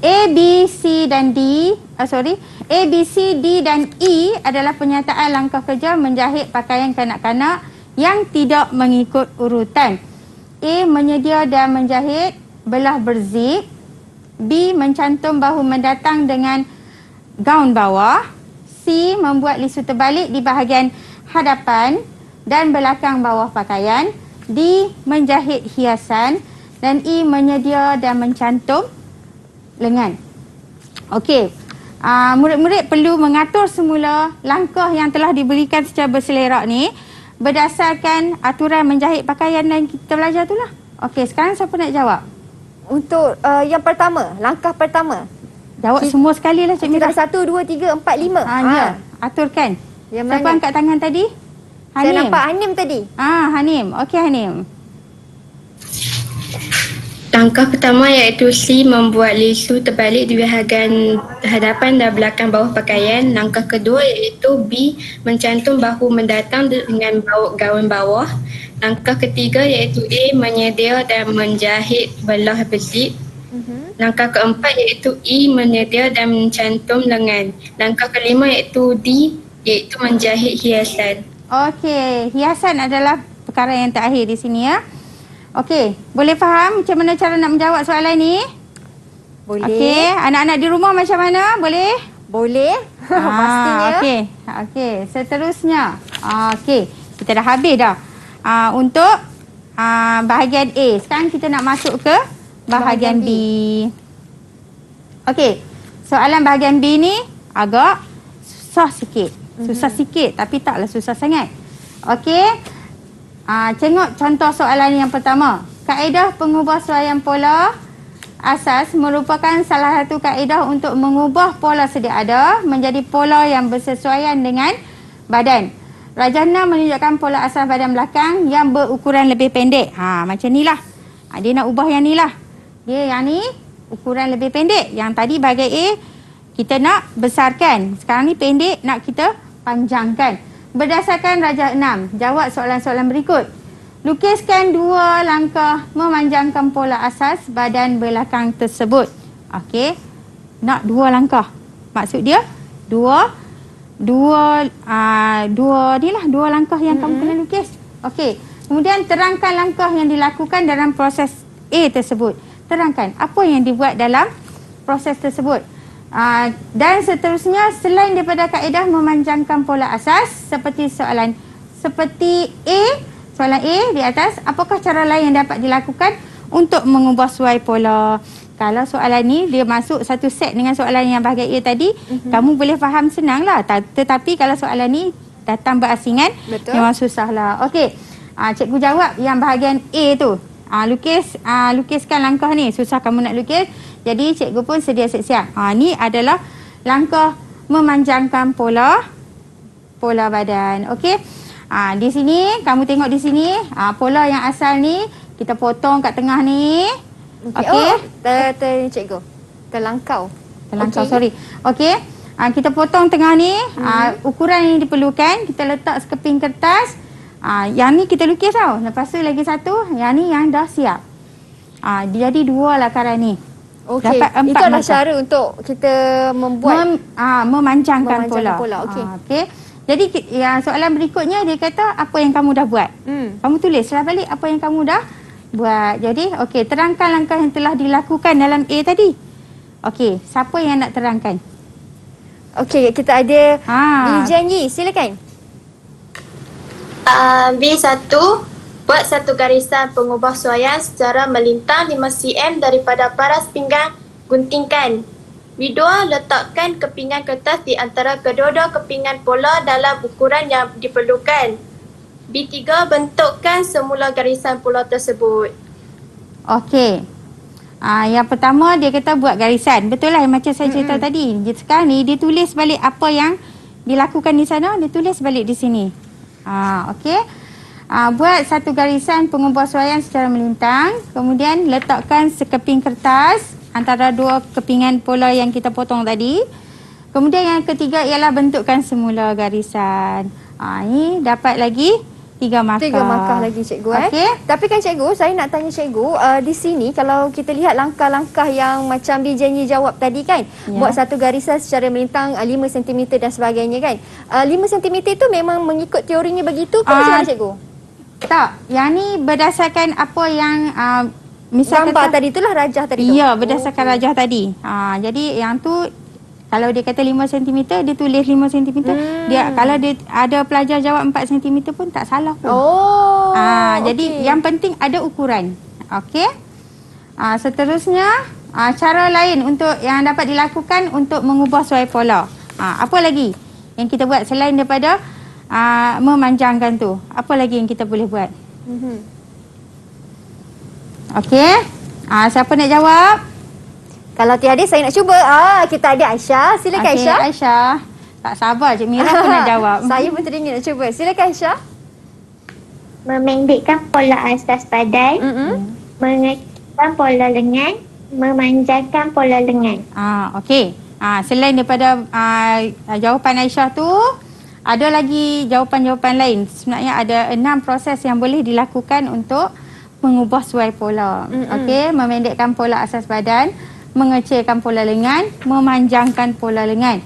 A, B, C dan D, A, B, C, D dan E adalah pernyataan langkah kerja menjahit pakaian kanak-kanak yang tidak mengikut urutan. A, menyedia dan menjahit belah berzip. B, mencantum bahu mendatang dengan gaun bawah. C, membuat lisu terbalik di bahagian hadapan dan belakang bawah pakaian. D, menjahit hiasan. Dan E, menyedia dan mencantum lengan. Okey. Murid-murid perlu mengatur semula langkah yang telah diberikan secara berselerak ni berdasarkan aturan menjahit pakaian yang kita belajar tu lah. Okey, sekarang siapa nak jawab? Untuk yang pertama, langkah pertama. Jawab semua sekali lah Cik Mira. Kita 1, 2, 3, 4, 5. Ya, aturkan. Yang Siapa mana? angkat tangan tadi? Hanim. Saya nampak Hanim tadi. Hanim. Okey, Hanim. Langkah pertama iaitu C, membuat lisu terbalik di bahagian hadapan dan belakang bawah pakaian. Langkah kedua iaitu B, mencantum bahu mendatang dengan gaun bawah. Langkah ketiga iaitu A, menyedia dan menjahit belah berzip. Langkah keempat iaitu E, menyedia dan mencantum lengan. Langkah kelima iaitu D, iaitu menjahit hiasan. Okey, hiasan adalah perkara yang terakhir di sini ya. Okey, boleh faham macam mana cara nak menjawab soalan ni? Boleh. Okey, anak-anak di rumah macam mana? Boleh? Boleh. Pastinya. Okey, seterusnya. Okey, kita dah habis dah. Untuk bahagian A. Sekarang kita nak masuk ke bahagian B. Okey, soalan bahagian B ni agak susah sikit. Susah sikit tapi taklah susah sangat. Okey. Tengok contoh soalan yang pertama. Kaedah pengubah suaian pola asas merupakan salah satu kaedah untuk mengubah pola sedia ada menjadi pola yang bersesuaian dengan badan. Raja 6 menunjukkan pola asas badan belakang yang berukuran lebih pendek. Macam ni lah. Dia nak ubah yang ni lah. Dia yang ni ukuran lebih pendek. Yang tadi bahagian A kita nak besarkan. Sekarang ni pendek nak kita panjangkan. Berdasarkan Raja 6, jawab soalan-soalan berikut. Lukiskan 2 langkah memanjangkan pola asas badan belakang tersebut. Okey. Nak 2 langkah. Maksud dia 2 langkah yang kamu kena lukis. Okey. Kemudian terangkan langkah yang dilakukan dalam proses A tersebut. Terangkan apa yang dibuat dalam proses tersebut. Dan seterusnya, selain daripada kaedah memanjangkan pola asas seperti soalan soalan A di atas, apakah cara lain yang dapat dilakukan untuk mengubah suai pola? Kalau soalan ni dia masuk satu set dengan soalan yang bahagian A tadi, kamu boleh faham senanglah. Tetapi kalau soalan ni datang berasingan, memang susahlah. Okey. Cikgu jawab yang bahagian A tu. Lukiskan langkah ni. Susah kamu nak lukis. Jadi cikgu pun sedia siap-siap. Ni adalah langkah memanjangkan pola badan. Okey. Di sini kamu tengok di sini pola yang asal ni kita potong kat tengah ni. Okey. Cikgu. Terlangkau, sorry. Okey. Kita potong tengah ni. Ukuran yang diperlukan kita letak sekeping kertas. Yang ni kita lukis tau. Lepas tu lagi satu, yang ni yang dah siap. Jadi 2 lakaran ni. Okey. Dapat 4 Itu adalah mata. cara untuk kita membuat memanjangkan pola. Okey. Okey. Jadi soalan berikutnya dia kata apa yang kamu dah buat. Kamu tulislah balik apa yang kamu dah buat. Jadi okey, terangkan langkah yang telah dilakukan dalam A tadi. Okey, siapa yang nak terangkan? Okey, kita ada Lijan Yi, silakan. B1, buat satu garisan pengubah suaian secara melintang 5 cm daripada paras pinggang, guntingkan. B2, letakkan kepingan kertas di antara kedua-dua kepingan pola dalam ukuran yang diperlukan. B3, bentukkan semula garisan pola tersebut. Okey. Yang pertama dia kata buat garisan. Betul lah macam saya cerita tadi. Sekarang ni dia tulis balik apa yang dilakukan di sana, dia tulis balik di sini. Okey. Buat satu garisan pengubah suaian secara melintang. Kemudian letakkan sekeping kertas antara 2 kepingan pola yang kita potong tadi. Kemudian yang ketiga ialah bentukkan semula garisan. Ini dapat lagi 3 markah. 3 markah lagi cikgu. Okey. Tapi kan cikgu, saya nak tanya cikgu, di sini kalau kita lihat langkah-langkah yang macam Lijan Yi jawab tadi kan, buat satu garisan secara melintang 5 cm dan sebagainya kan. 5 cm itu memang mengikut teorinya begitu ke macam mana cikgu? Tak, yang ni berdasarkan apa yang misal Gambar kata, tadi itulah rajah tadi tu. Ya, berdasarkan rajah tadi. Jadi yang tu kalau dia kata 5 cm, dia tulis 5 cm. Dia kalau dia ada pelajar jawab 4 cm pun tak salah pun. Jadi yang penting ada ukuran. Okey. Seterusnya cara lain untuk yang dapat dilakukan untuk mengubah suai pola. Apa lagi yang kita buat selain daripada memanjangkan tu? Apa lagi yang kita boleh buat? Okey. Siapa nak jawab? Kalau tiada saya nak cuba. Kita ada Aisyah. Silakan Aisyah. Aisyah. Tak sabar Cik Mira pun nak jawab. Saya pun teringin nak cuba. Silakan Aisyah. Memendekkan pola asas badan, mengecilkan pola lengan, memanjangkan pola lengan. Okey. Selain daripada jawapan Aisyah tu, ada lagi jawapan-jawapan lain. Sebenarnya ada 6 proses yang boleh dilakukan untuk mengubah suai pola. Okey, memendekkan pola asas badan, mengecilkan pola lengan, memanjangkan pola lengan.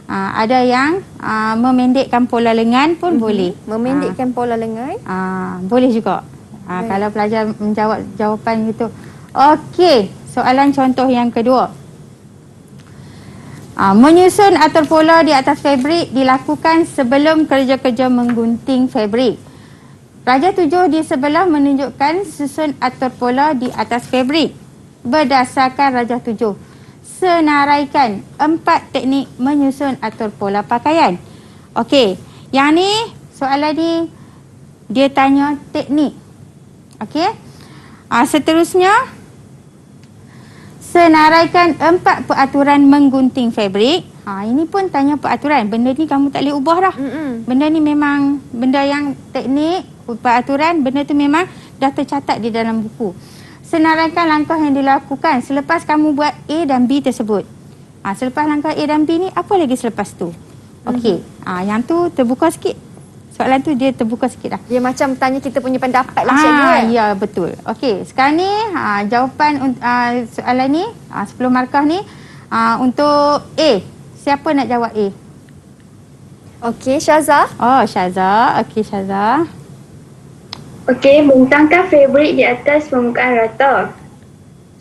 Ada yang memendekkan pola lengan pun boleh. Memendekkan pola lengan. Boleh juga. Kalau pelajar menjawab jawapan itu. Okey, soalan contoh yang kedua. Menyusun atur pola di atas fabrik dilakukan sebelum kerja-kerja menggunting fabrik. Raja 7 di sebelah menunjukkan susun atur pola di atas fabrik. Berdasarkan Raja 7, senaraikan 4 teknik menyusun atur pola pakaian. Okey, yang ni soalan ni dia tanya teknik. Okey. Seterusnya, senaraikan 4 peraturan menggunting fabrik. Ini pun tanya peraturan. Benda ni kamu tak boleh ubah dah. Benda ni memang benda yang teknik, peraturan, benda tu memang dah tercatat di dalam buku. Senaraikan langkah yang dilakukan selepas kamu buat A dan B tersebut. Selepas langkah A dan B ni, apa lagi selepas tu? Okey. Yang tu terbuka sikit. Soalan tu dia terbuka sikit dah. Dia macam tanya kita punya pendapat lah cikgu. Ya, betul. Okey, sekarang ni jawapan soalan ni 10 markah ni untuk A. Siapa nak jawab A? Okey, Syazah. Syazah. Okey, Syazah. Okey, bentangkan fabrik di atas permukaan rata.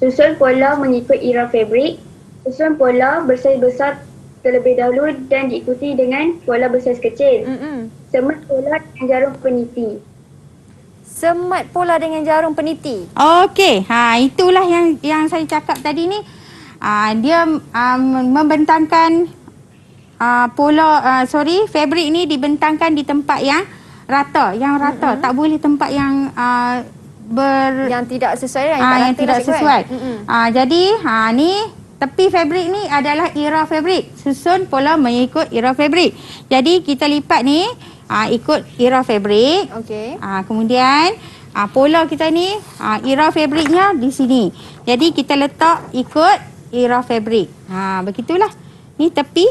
Susun pola mengikut irama fabrik. Susun pola bersaiz besar terlebih dahulu dan diikuti dengan pola bersaiz kecil. Semat pola dengan jarum peniti. Semat pola dengan jarum peniti. Okey, itulah yang saya cakap tadi ni. Dia membentangkan fabrik ni dibentangkan di tempat yang rata, tak boleh tempat yang Yang tidak sesuai, yang tidak sesuai. Jadi ni tepi fabrik ni adalah era fabrik. Susun pola mengikut era fabrik. Jadi kita lipat ni ikut era fabrik. Okey. Kemudian pola kita ni era fabriknya di sini. Jadi kita letak ikut era fabrik. Begitulah. Ni tepi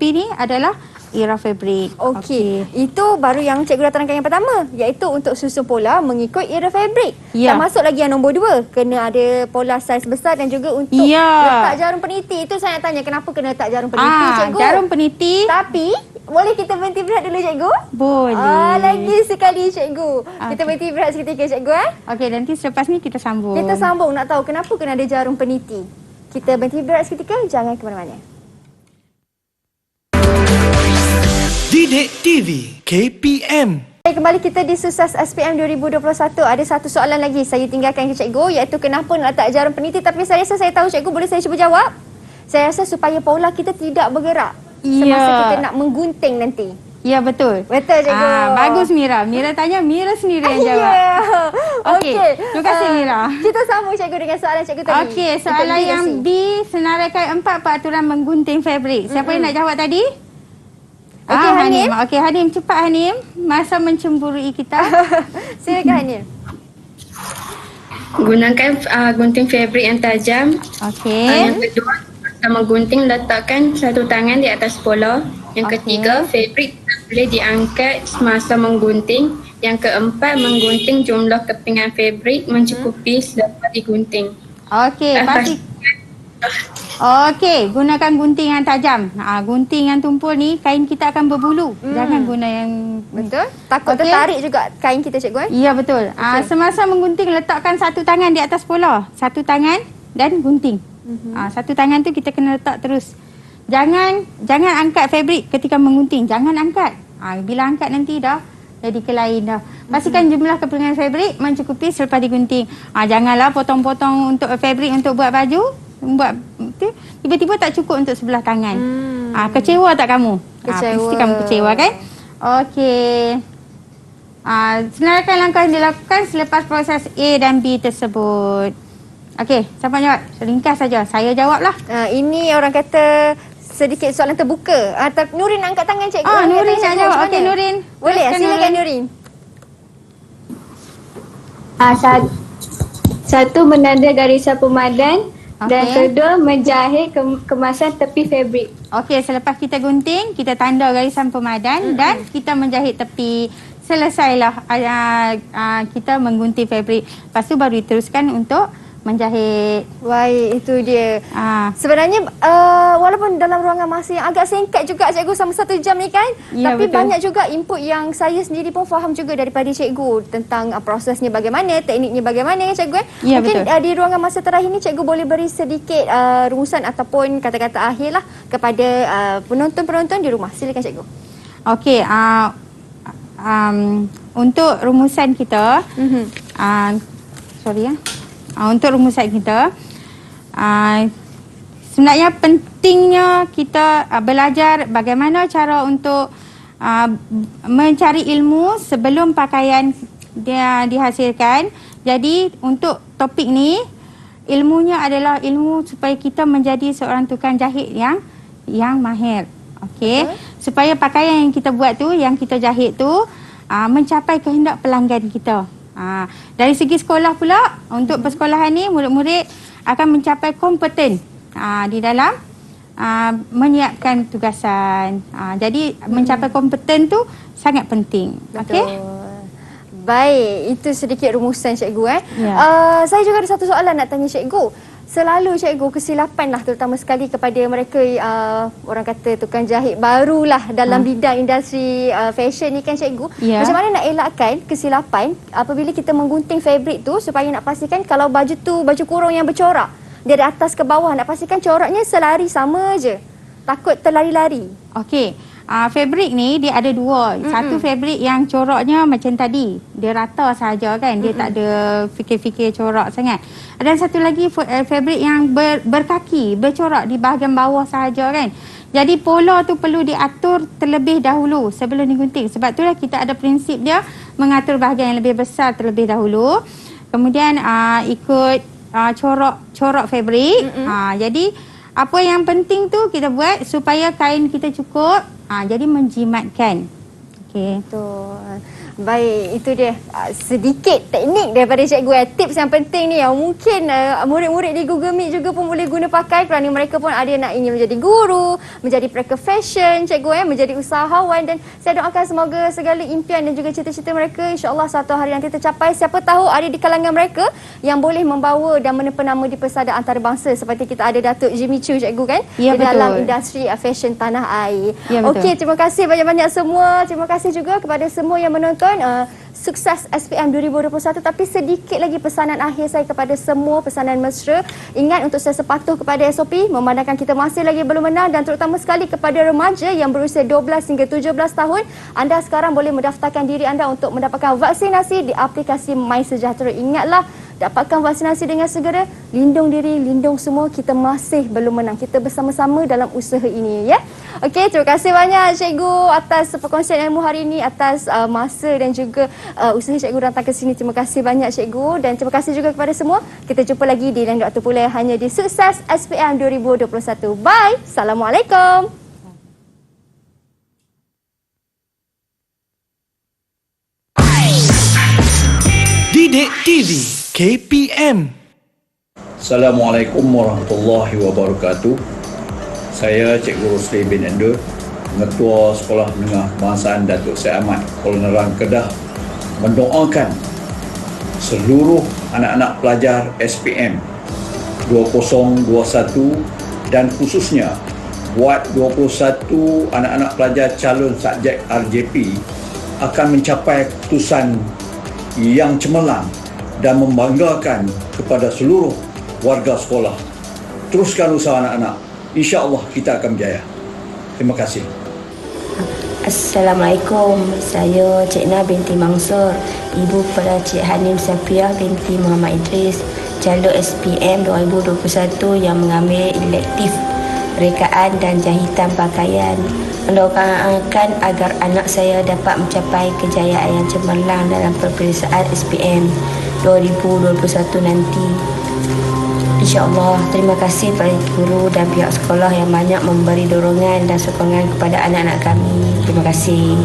ni adalah era fabrik. Okey. Itu baru yang cikgu dah terangkan yang pertama, iaitu untuk susun pola mengikut era fabrik. Ya. Termasuk lagi yang nombor 2, kena ada pola saiz besar dan juga untuk letak jarum peniti. Itu saya nak tanya, kenapa kena letak jarum peniti, cikgu? Jarum peniti. Tapi boleh kita berhenti berehat dulu, cikgu? Boleh. Lagi sekali, cikgu. Kita berhenti berehat seketika, cikgu. Okey, nanti selepas ni kita sambung. Kita sambung nak tahu kenapa kena ada jarum peniti. Kita berhenti berehat seketika, jangan ke mana-mana. Didik TV KPM. Kembali kita di Sukses SPM 2021. Ada satu soalan lagi saya tinggalkan ke cikgu, iaitu kenapa nak letak jarum peniti. Tapi saya rasa saya tahu, cikgu, boleh saya cuba jawab? Saya rasa supaya pola kita tidak bergerak semasa kita nak menggunting nanti. Ya, betul. Betul, cikgu. Bagus, Mira. Mira tanya, Mira sendiri yang jawab. Okey. Terima kasih, Mira. Kita sambung, cikgu, dengan soalan cikgu tadi. Okey, soalan yang B, senaraikan 4 peraturan menggunting fabrik. Siapa yang nak jawab tadi? Okey, Hanim. Okey, Hanim, cepat Hanim. Masa mencemburui kita. Silakan, Hanim. Gunakan gunting fabrik yang tajam. Okey. Yang kedua, masa menggunting letakkan satu tangan di atas pola. Yang ketiga, fabrik tak boleh diangkat semasa menggunting. Yang keempat, menggunting jumlah kepingan fabrik mencukupi selepas digunting. Okey, pasti. Okey, gunakan gunting yang tajam. Gunting yang tumpul ni, kain kita akan berbulu. Jangan guna yang... Betul. Takut tertarik juga kain kita, cikgu. Ya, betul. Semasa menggunting, letakkan satu tangan di atas pola. Satu tangan dan gunting. Satu tangan tu kita kena letak terus. Jangan angkat fabrik ketika menggunting. Jangan angkat. Bila angkat nanti dah jadi kelain dah. Pastikan jumlah kepingan fabrik mencukupi selepas digunting. Janganlah potong-potong untuk fabrik untuk buat baju. Tiba-tiba tak cukup untuk sebelah tangan. Kecewa tak kamu? Kecewa. Pasti kamu kecewa, kan? Okey. Senaraikan langkah yang dilakukan selepas proses A dan B tersebut. Okey, siapa jawab? Ringkas saja. Saya jawablah. Ini orang kata sedikit soalan terbuka. Nurin angkat tangan, cikgu. Nurin nak jawab. Okey, Nurin. Boleh, silakan Nurin. Satu, menanda garisan pemadan. Dan kedua, menjahit kemasan tepi fabrik. Okey, selepas kita gunting, kita tanda garisan pemadan dan kita menjahit tepi. Selesailah kita menggunting fabrik. Lepas tu baru diteruskan untuk menjahit. Baik, itu dia. Sebenarnya walaupun dalam ruangan masa yang agak singkat juga, cikgu, sama 1 jam ni kan, tapi betul. Banyak juga input yang saya sendiri pun faham juga daripada cikgu tentang prosesnya bagaimana, tekniknya bagaimana, kan, cikgu. Ya, mungkin di ruangan masa terakhir ni cikgu boleh beri sedikit rumusan ataupun kata-kata akhir lah kepada penonton-penonton di rumah. Silakan, cikgu. Okey, untuk rumusan kita, untuk rumusan kita, sebenarnya pentingnya kita belajar bagaimana cara untuk mencari ilmu sebelum pakaian dia dihasilkan. Jadi untuk topik ni, ilmunya adalah ilmu supaya kita menjadi seorang tukang jahit yang mahir. Okey, supaya pakaian yang kita buat tu, yang kita jahit tu, mencapai kehendak pelanggan kita. Dari segi sekolah pula, untuk persekolahan ni murid-murid akan mencapai kompeten di dalam menyiapkan tugasan. Jadi mencapai kompeten tu sangat penting. Okey. Baik, itu sedikit rumusan, cikgu. Saya juga ada satu soalan nak tanya cikgu. Selalu, cikgu, kesilapan lah terutama sekali kepada mereka orang kata tukang jahit barulah dalam bidang industri fashion ni, kan, cikgu. Macam mana nak elakkan kesilapan apabila kita menggunting fabrik tu supaya nak pastikan kalau baju tu baju kurung yang bercorak, dari atas ke bawah. Nak pastikan coraknya selari sama je. Takut terlari-lari. Okey. Fabrik ni dia ada dua. Satu fabrik yang coraknya macam tadi. Dia rata saja kan. Dia tak ada fikir-fikir corak sangat. Dan satu lagi fabrik yang berkaki, bercorak di bahagian bawah sahaja kan. Jadi pola tu perlu diatur terlebih dahulu sebelum digunting. Sebab itulah kita ada prinsip dia mengatur bahagian yang lebih besar terlebih dahulu. Kemudian ikut corak fabrik. Jadi apa yang penting tu kita buat supaya kain kita cukup. Jadi menjimatkan. Okey. Betul. Baik, itu dia sedikit teknik daripada cikgu. Tips yang penting ni yang mungkin murid-murid di Google Meet juga pun boleh guna pakai kerana mereka pun ada nak ingin menjadi guru, menjadi pelakon fashion, cikgu menjadi usahawan, dan saya doakan semoga segala impian dan juga cita-cita mereka insya-Allah satu hari nanti tercapai. Siapa tahu ada di kalangan mereka yang boleh membawa dan menepa nama di persada antarabangsa seperti kita ada Datuk Jimmy Choo cikgu kan, ya, di betul. dalam industri fashion tanah air. Ya, betul. Okey, terima kasih banyak-banyak semua. Terima kasih juga kepada semua yang menonton. Sukses SPM 2021. Tapi sedikit lagi pesanan akhir saya kepada semua, pesanan mesra. Ingat untuk sentiasa patuh kepada SOP, memandangkan kita masih lagi belum menang, dan terutama sekali kepada remaja yang berusia 12 hingga 17 tahun, anda sekarang boleh mendaftarkan diri anda untuk mendapatkan vaksinasi di aplikasi MySejahtera. Ingatlah, dapatkan vaksinasi dengan segera, lindung diri, lindung semua. Kita masih belum menang. Kita bersama-sama dalam usaha ini, ya. Okey, terima kasih banyak cikgu atas perkongsian ilmu hari ini, atas masa dan juga usaha cikgu datang ke sini. Terima kasih banyak cikgu, dan terima kasih juga kepada semua. Kita jumpa lagi di lain waktu pula hanya di Sukses SPM 2021. Bye. Assalamualaikum. Didik TV KPM. Assalamualaikum warahmatullahi wabarakatuh. Saya Cikgu Rosli bin Endur, Pengetua Sekolah Menengah Kebangsaan Datuk Syed Ahmad, Kuala Nerang, Kedah, mendoakan seluruh anak-anak pelajar SPM 2021 dan khususnya buat 21 anak-anak pelajar calon subjek RJP akan mencapai keputusan yang cemerlang dan membanggakan kepada seluruh warga sekolah. Teruskan usaha anak-anak. InsyaAllah kita akan berjaya. Terima kasih. Assalamualaikum. Saya Cik Na binti Mansur, ibu kepada Cik Hanim Safiah binti Muhammad Idris, calon SPM 2021 yang mengambil elektif rekaan dan jahitan pakaian. Mendoakan agar anak saya dapat mencapai kejayaan yang cemerlang dalam peperiksaan SPM 2021 nanti. InsyaAllah. Terima kasih kepada guru dan pihak sekolah yang banyak memberi dorongan dan sokongan kepada anak-anak kami. Terima kasih.